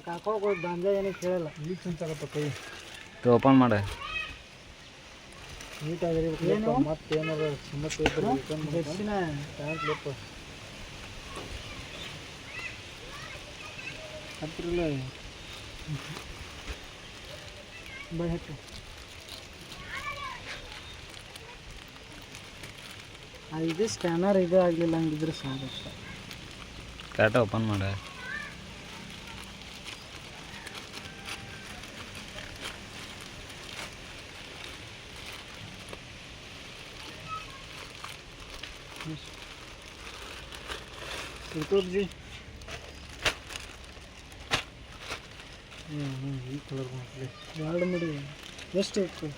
ಕಾಕೋಗ ದಾಂಜ ಏನು ಕೇಳಲ್ಲ ಈಗ ಚುಂಚಾಗತ್ತ ಕೈ ಓಪನ್ ಮಾಡ ನೀಟಾಗಿರ್ಬೇಕು ಮತ್ತೇನಾರ ಸಮಸ್ಯೆ ಇದ್ರೆ ಜರ್ಸಿನ ಪ್ಯಾಂಟ್ ಲೆಪ್ಪ ಹತ್ತಿರಲ್ಲ ಬೈ ಹತ್ತು ಇದು ಸ್ಕ್ಯಾನರ್ ಇದು ಆಗಲಿಲ್ಲ ಹಂಗಿದ್ರೆ ಸಾಕು ಕರೆಕ್ಟ್ ಓಪನ್ ಮಾಡ ಯೂಟ್ಯೂಬ್ ಜಿ ಈ ಕಲರ್ ಮಾಡಲಿ ಎರಡು ಮಾಡಿ ಎಷ್ಟು ಇತ್ತು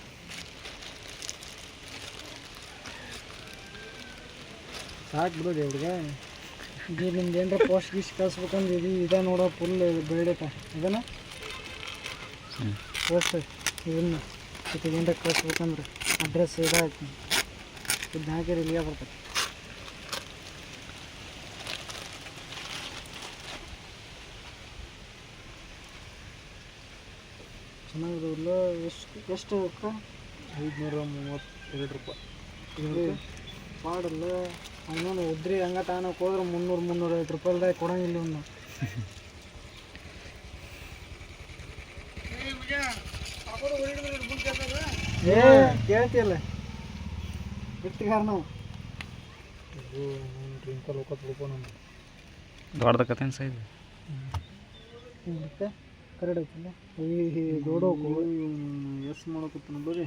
ಸಾಕು ಬಿಡೋದು ಹುಡುಗ ಇದು ನಿಮ್ದು ಏನರ ಪೋಸ್ಟ್ ಗೀಸ್ ಕಳಿಸ್ಬೇಕಂದ್ರೆ ಇದು ನೋಡೋ ಫುಲ್ ಬೆಳಕ ಇದನ್ನ ಪೋಸ್ಟ್ ಇದನ್ನ ಇದು ಏನರ ಕಳಿಸ್ಬೇಕಂದ್ರೆ ಅಡ್ರೆಸ್ ಇದಾಗ್ತೀನಿ ಇದನ್ನ ಹಾಕಿದ್ರೆ ಇಲ್ಲಿಗೆ ಬರ್ತದೆ ಚೆನ್ನಾಗಿರೋಲ್ಲ ಎಷ್ಟು ಅಕ್ಕ 532 ರೂಪಾಯಿ ಪಾಡಲ್ಲ ಅವನು ಉದ್ರಿ ಹಂಗ ತಾನಕ್ಕೆ ಹೋದ್ರೆ 300-350 ರೂಪಾಯಿದಾಗ ಕೊಡಂಗಿಲ್ಲ ಇವನು ಕೇಳ್ತಿಯಲ್ಲ ಬಿಟ್ಟಿಗಾರ ನಾವು ಡ್ರಿಂಕಲ್ಲಿ ಹೋಗೋದು ನಮ್ಗೆ ದೊಡ್ಡದಕ್ಕತ್ತೇನು ಸೈಜ್ ಕರೆಕ್ಟ್ ಐತಿಲ್ಲ ಈ ದೊಡ್ಡ ಎಷ್ಟು ಮಾಡಕತ್ತಾನ ಬರ್ರಿ